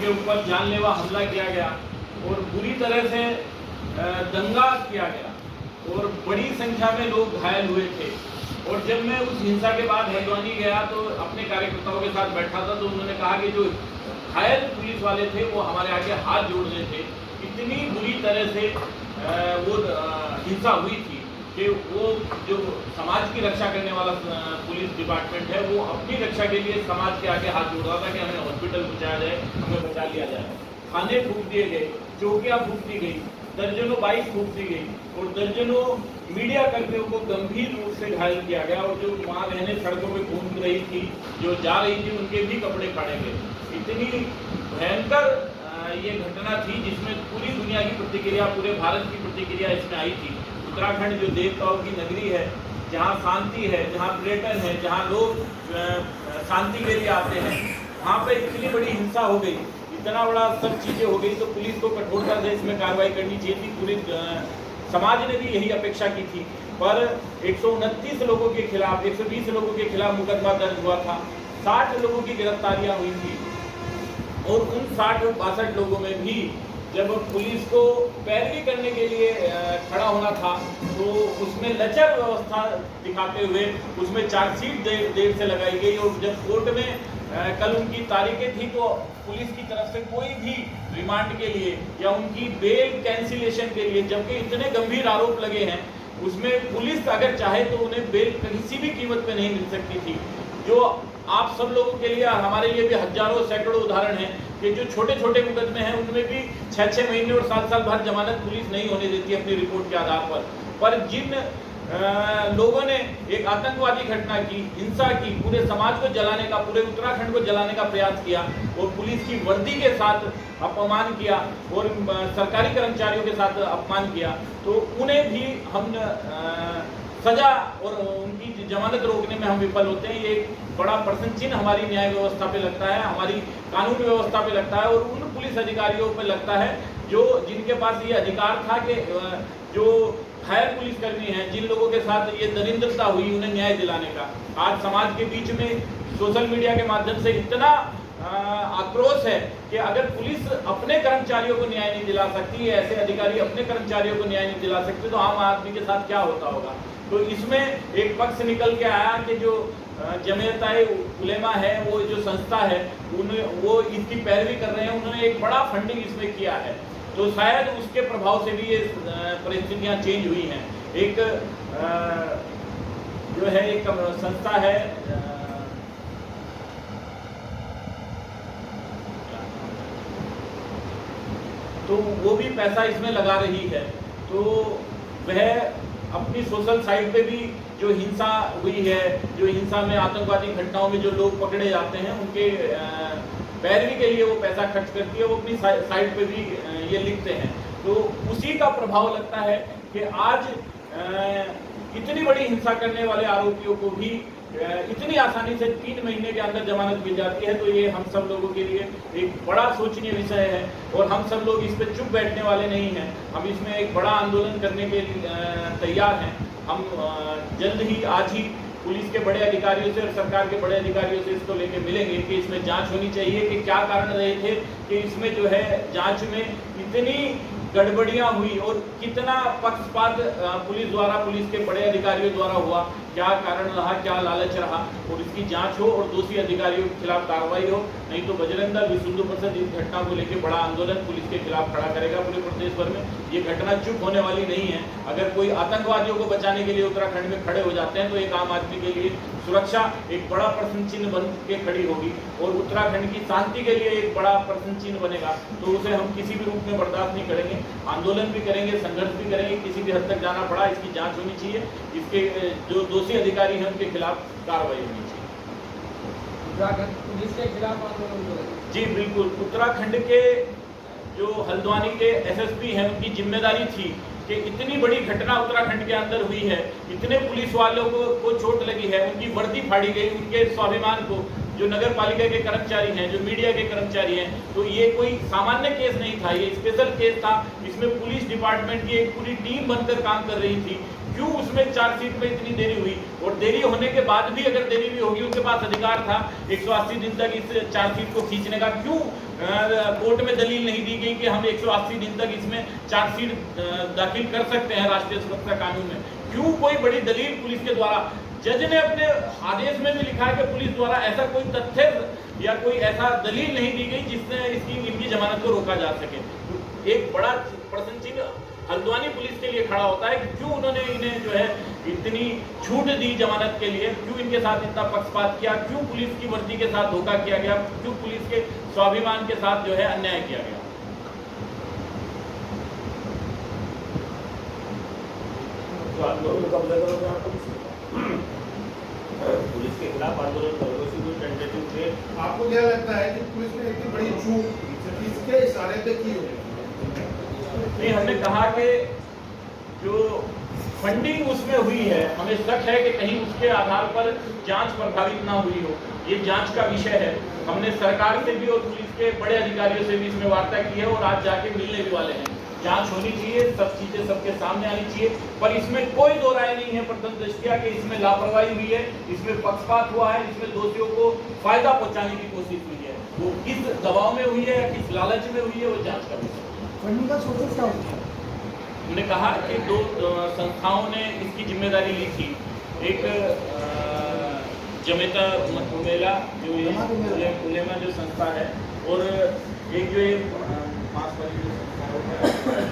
उनके ऊपर जानलेवा हमला किया गया और बुरी तरह से दंगा किया गया और बड़ी संख्या में लोग घायल हुए थे। और जब मैं उस हिंसा के बाद हल्द्वानी गया तो अपने कार्यकर्ताओं के साथ बैठा था, तो उन्होंने कहा कि जो घायल पुलिस वाले थे वो हमारे आगे हाथ जोड़ रहे थे। इतनी बुरी तरह से वो हिंसा हुई थी कि वो जो समाज की रक्षा करने वाला पुलिस डिपार्टमेंट है वो अपनी रक्षा के लिए समाज के आगे हाथ जोड़ रहा था कि हमें हॉस्पिटल पहुँचाया जाए, हमें बचा लिया जाए। थाने फूंक दिए गए, चौकियाँ फूंक दी गई, दर्जनों बाइक फूंक दी गई और दर्जनों मीडिया कर्मियों को गंभीर रूप से घायल किया गया। और जो वहाँ रहने सड़कों में घूम रही थी, जो जा रही थी, उनके भी कपड़े फाड़े गए। इतनी भयंकर ये घटना थी जिसमें पूरी दुनिया की प्रतिक्रिया, पूरे भारत की प्रतिक्रिया इसमें आई थी। उत्तराखंड जो देवताओं की नगरी है, जहाँ शांति है, जहाँ पर्यटन है, जहाँ लोग शांति के लिए आते हैं, वहाँ पर इतनी बड़ी हिंसा हो गई, इतना बड़ा सब चीज़ें हो गई, तो पुलिस को कठोरता से इसमें कार्रवाई करनी चाहिए थी। पूरी समाज ने भी यही अपेक्षा की थी। पर 129 लोगों के खिलाफ, 120 लोगों के खिलाफ मुकदमा दर्ज हुआ था, 60 लोगों की गिरफ्तारियां हुई थी और उन 60-62 लोगों में भी जब पुलिस को पैरवी करने के लिए खड़ा होना था तो उसमें लचर व्यवस्था दिखाते हुए उसमें चार्जशीट देर से लगाई गई। और जब कोर्ट में कल उनकी तारीखें थी तो पुलिस की तरफ से कोई भी रिमांड के लिए या उनकी बेल कैंसिलेशन के लिए, जबकि इतने गंभीर आरोप लगे हैं, उसमें पुलिस अगर चाहे तो उन्हें बेल किसी भी कीमत पे नहीं मिल सकती थी। जो आप सब लोगों के लिए, हमारे लिए भी हजारों सैकड़ों उदाहरण हैं कि जो छोटे छोटे मुकदमे हैं उनमें भी 6-6 महीने और 7 भर जमानत पुलिस नहीं होने देती अपनी रिपोर्ट के आधार पर जिन लोगों ने एक आतंकवादी घटना की, हिंसा की, पूरे समाज को जलाने का, पूरे उत्तराखंड को जलाने का प्रयास किया और पुलिस की वर्दी के साथ अपमान किया और सरकारी कर्मचारियों के साथ अपमान किया, तो उन्हें भी हम सजा और उनकी जमानत रोकने में हम विफल होते हैं। ये एक बड़ा प्रश्न चिन्ह हमारी न्याय व्यवस्था पे लगता है, हमारी कानून व्यवस्था पे लगता है और उन पुलिस अधिकारियों पे लगता है जो जिनके पास ये अधिकार था कि जो घायल पुलिसकर्मी हैं, जिन लोगों के साथ ये दरिंद्रता हुई, उन्हें न्याय दिलाने का। आज समाज के बीच में सोशल मीडिया के माध्यम से इतना आक्रोश है कि अगर पुलिस अपने कर्मचारियों को न्याय नहीं दिला सकती, ऐसे अधिकारी अपने कर्मचारियों को न्याय नहीं दिला सकते, तो आम आदमी के साथ क्या होता होगा। तो इसमें एक पक्ष निकल के आया कि जो जमीयत उलेमा है, वो जो संस्था है, वो इसकी पैरवी कर रहे हैं, उन्होंने एक बड़ा फंडिंग इसमें किया है, तो शायद उसके प्रभाव से भी ये परिस्थितियाँ चेंज हुई हैं। एक जो है एक संस्था है, तो वो भी पैसा इसमें लगा रही है, तो वह अपनी सोशल साइट पे भी जो हिंसा हुई है, जो हिंसा में आतंकवादी घटनाओं में जो लोग पकड़े जाते हैं, उनके पैरवी के लिए वो पैसा खर्च करती है, वो अपनी साइट पे भी ये लिखते हैं। तो उसी का प्रभाव लगता है कि आज इतनी बड़ी हिंसा करने वाले आरोपियों को भी इतनी आसानी से 3 महीने के अंदर जमानत मिल जाती है। तो ये हम सब लोगों के लिए एक बड़ा सोचनीय विषय है और हम सब लोग इस पर चुप बैठने वाले नहीं हैं। हम इसमें एक बड़ा आंदोलन करने के लिए तैयार हैं। हम जल्द ही, आज ही पुलिस के बड़े अधिकारियों से और सरकार के बड़े अधिकारियों से इसको लेके मिलेंगे कि इसमें जांच होनी चाहिए कि क्या कारण रहे थे कि इसमें जो है जांच में इतनी गड़बड़ियां हुई और कितना पक्षपात पुलिस द्वारा, पुलिस के बड़े अधिकारियों द्वारा हुआ, क्या कारण रहा, क्या लालच रहा, और इसकी जांच हो और दोषी अधिकारियों के खिलाफ कार्रवाई हो। नहीं तो बजरंग दल, विश्व हिंदू परिषद इस घटना को लेकर बड़ा आंदोलन पुलिस के खिलाफ खड़ा करेगा पूरे प्रदेश भर में। ये घटना चुप होने वाली नहीं है। अगर कोई आतंकवादियों को बचाने के लिए उत्तराखंड में खड़े हो जाते हैं तो एक आम आदमी के लिए सुरक्षा एक बड़ा प्रश्न चिन्ह बन के खड़ी होगी और उत्तराखंड की शांति के लिए एक बड़ा प्रश्न चिन्ह बनेगा। तो उसे हम किसी भी रूप में बर्दाश्त नहीं करेंगे, आंदोलन भी करेंगे, संघर्ष भी करेंगे, किसी भी हद तक जाना पड़ा। इसकी जांच होनी चाहिए, इसके जो दोषी अधिकारी हैं उनके खिलाफ कार्रवाई होनी चाहिए। उत्तराखंड पुलिस के खिलाफ आंदोलन? जी बिल्कुल। उत्तराखंड के जो हल्द्वानी के एसएसपी हैं, उनकी जिम्मेदारी थी कि इतनी बड़ी घटना उत्तराखंड के अंदर हुई है, इतने पुलिस वालों को चोट लगी है, उनकी वर्दी फाड़ी गई, उनके स्वाभिमान को, जो नगर पालिका के कर्मचारी हैं, जो मीडिया के कर्मचारी हैं, तो ये कोई सामान्य केस नहीं था, ये स्पेशल केस था। इसमें पुलिस डिपार्टमेंट की एक पूरी टीम बनकर काम कर रही थी। क्यों उसमें चार्जशीट में इतनी देरी हुई, और देरी होने के बाद भी अगर देरी भी होगी, उनके पास अधिकार था 180 दिन तक इस चार्जशीट को खींचने का, क्यों कोर्ट में दलील नहीं दी गई कि हम 180 दिन तक इसमें चार्जशीट दाखिल कर सकते हैं राष्ट्रीय सुरक्षा कानून में? क्यों कोई बड़ी दलील पुलिस के द्वारा, जज ने अपने आदेश में भी लिखा है कि पुलिस द्वारा ऐसा कोई तथ्य या कोई ऐसा दलील नहीं दी गई जिससे इनकी जमानत को रोका जा सके। एक बड़ा प्रश्न चिन्ह हल्द्वानी पुलिस के लिए खड़ा होता है कि क्यों उन्होंने इन्हें जो है इतनी छूट दी जमानत के लिए, क्यों इनके साथ इतना पक्षपात किया, क्यों पुलिस की वर्दी के साथ धोखा किया गया, क्यों पुलिस के स्वाभिमान के साथ जो है अन्याय किया गया। पुलिस के खिलाफ आंदोलन करोगे, कोई टेंटेटिव डेट? आपको क्या लगता है कि पुलिस ने इतनी बड़ी चूक किसके इशारे पे की होगी? नहीं, हमने कहा कि जो फंडिंग उसमें हुई है, हमें शक है कि कहीं उसके आधार पर जांच प्रभावित ना हुई हो। ये जांच का विषय है। हमने सरकार से भी और पुलिस के बड़े अधिकारियों से भी इसमें वार्ता की है और आज जाके मिलने भी वाले हैं। जांच होनी चाहिए, सब चीजें सबके सामने आनी चाहिए, पर इसमें कोई दो राय नहीं है प्रथम दृष्टया कि इसमें लापरवाही हुई है, इसमें पक्षपात हुआ है, इसमें दोषियों को फायदा पहुंचाने की कोशिश हुई है। वो किस दबाव में हुई है या किस लालच में हुई है, वो जांच का विषय। फंडिंग का सोर्स क्या होता है? हमने कहा कि दो संस्थाओं ने इसकी जिम्मेदारी ली थी। एक जमेता उमेला जो ये उलेमा जो संस्था है, और एक जो ये मास वाली जो संस्था है,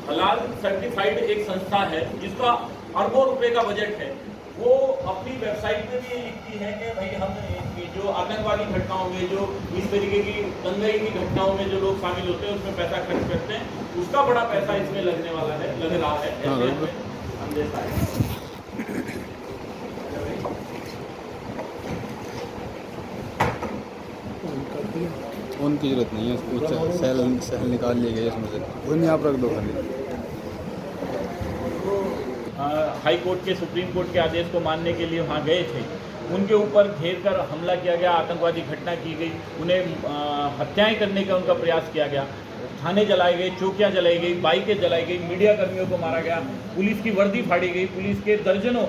हलाल सर्टिफाइड एक संस्था है जिसका अरबों रुपए का बजट है। वो अपनी वेबसाइट पे भी ये लिखती है कि भाई हम जो आतंकवादी घटनाओं में, जो इस तरीके की दंगाई की घटनाओं में जो लोग शामिल होते हैं उसमें पैसा खर्च करते हैं, उसका बड़ा पैसा इसमें लगने वाला है, लग रहा है, ऐसे हमें अंदेशा है। उनकी जरूरत नहीं है, उसको सेल निकाल लिए गए उसमें से, उन्हें आप रख दो खाली। हाई कोर्ट के, सुप्रीम कोर्ट के आदेश को मानने के लिए वहाँ गए थे, उनके ऊपर घेर कर हमला किया गया, आतंकवादी घटना की गई, उन्हें हत्याएं करने का उनका प्रयास किया गया, थाने जलाए गए, चौकियां जलाई गई, बाइकें जलाई गई, मीडिया कर्मियों को मारा गया, पुलिस की वर्दी फाड़ी गई, पुलिस के दर्जनों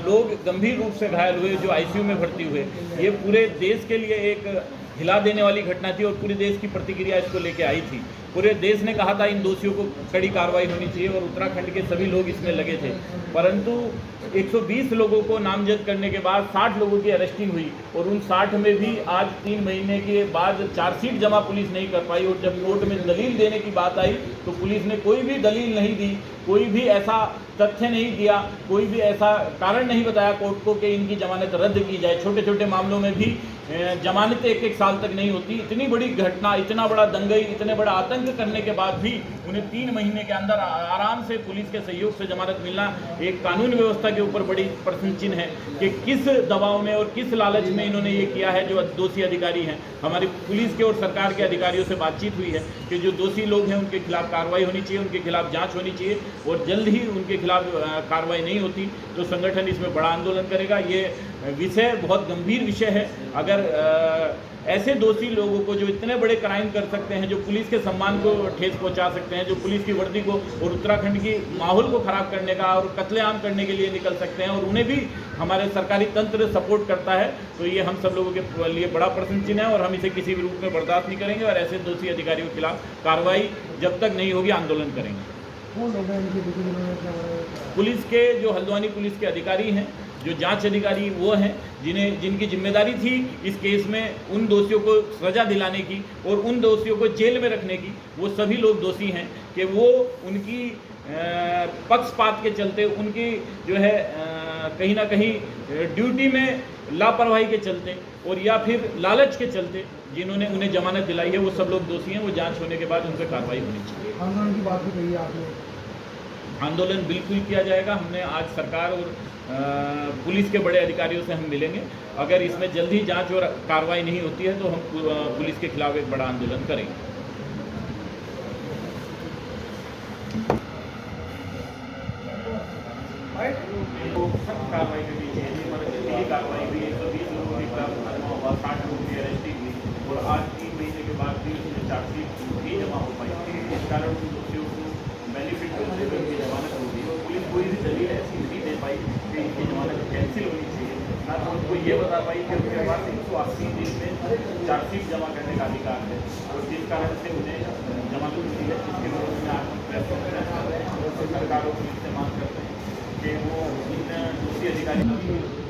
लोग गंभीर रूप से घायल हुए जो आईसीयू में भर्ती हुए। ये पूरे देश के लिए एक हिला देने वाली घटना थी और पूरे देश की प्रतिक्रिया इसको लेके आई थी। पूरे देश ने कहा था इन दोषियों को कड़ी कार्रवाई होनी चाहिए और उत्तराखंड के सभी लोग इसमें लगे थे, परंतु 120 लोगों को नामजद करने के बाद 60 लोगों की अरेस्टिंग हुई और उन 60 में भी आज 3 महीने के बाद चार्जशीट जमा पुलिस नहीं कर पाई। और जब कोर्ट में दलील देने की बात आई तो पुलिस ने कोई भी दलील नहीं दी, कोई भी ऐसा तथ्य नहीं दिया, कोई भी ऐसा कारण नहीं बताया कोर्ट को कि इनकी जमानत रद्द की जाए। छोटे छोटे मामलों में भी जमानत 1-1 साल तक नहीं होती। इतनी बड़ी घटना, इतना बड़ा दंगई, इतने बड़ा आतंक करने के बाद भी उन्हें 3 महीने के अंदर आराम से पुलिस के सहयोग से जमानत मिलना एक कानून व्यवस्था के ऊपर बड़ी प्रश्न चिन्ह है कि किस दबाव में और किस लालच में इन्होंने ये किया है। जो दोषी अधिकारी हैं, हमारी पुलिस के और सरकार के अधिकारियों से बातचीत हुई है कि जो दोषी लोग हैं उनके खिलाफ कार्रवाई होनी चाहिए, उनके खिलाफ जाँच होनी चाहिए और जल्द ही उनके खिलाफ कार्रवाई नहीं होती तो संगठन इसमें बड़ा आंदोलन करेगा। ये विषय बहुत गंभीर विषय है। अगर ऐसे दोषी लोगों को जो इतने बड़े क्राइम कर सकते हैं, जो पुलिस के सम्मान को ठेस पहुंचा सकते हैं, जो पुलिस की वर्दी को और उत्तराखंड की माहौल को खराब करने का और कत्लेआम करने के लिए निकल सकते हैं और उन्हें भी हमारे सरकारी तंत्र सपोर्ट करता है, तो ये हम सब लोगों के लिए बड़ा प्रश्न चिन्ह है और हम इसे किसी भी रूप में बर्दाश्त नहीं करेंगे और ऐसे दोषी अधिकारियों के खिलाफ कार्रवाई जब तक नहीं होगी आंदोलन करेंगे। पुलिस के जो हल्द्वानी पुलिस के अधिकारी हैं, जो जांच अधिकारी वो हैं जिनकी जिम्मेदारी थी इस केस में उन दोषियों को सज़ा दिलाने की और उन दोषियों को जेल में रखने की। वो सभी लोग दोषी हैं कि वो उनकी पक्षपात के चलते, उनकी जो है कहीं ना कहीं ड्यूटी में लापरवाही के चलते और या फिर लालच के चलते जिन्होंने उन्हें जमानत दिलाई है, वो सब लोग दोषी हैं। वो जांच होने के बाद उन पर कार्रवाई होनी चाहिए। आंदोलन की बात भी कही आपने। आंदोलन बिल्कुल किया जाएगा। हमने आज सरकार और पुलिस के बड़े अधिकारियों से हम मिलेंगे। अगर इसमें जल्दी जांच और कार्रवाई नहीं होती है तो हम पुलिस के खिलाफ एक बड़ा आंदोलन करेंगे। सख्त कार्रवाई करनी चाहिए। कार्रवाई हुई, 120 लोगों के खिलाफ 60 लोगों की अरेस्टिंग हुई और आज 3 महीने के बाद भी उसमें चार्जशीट नहीं जमा हो पाई, इस कारण उन दोषियों को बेनिफिट मिलते हुए उनकी जमानत हो गई और पुलिस कोई भी दलील ऐसी नहीं दे पाई कि इनकी जमानत कैंसिल होनी चाहिए। ना तो उनको ये बता पाई कि उनके पास 180 दिन में चार्जशीट जमा करने का अधिकार है और जिस कारण से उन्हें जमानत मिली है, जिसके विरोध में आज प्रेस कॉन्फ्रेंस कर रहे हैं और सरकार और पुलिस से मांग करते हैं कि वो इन दोषी अधिकारी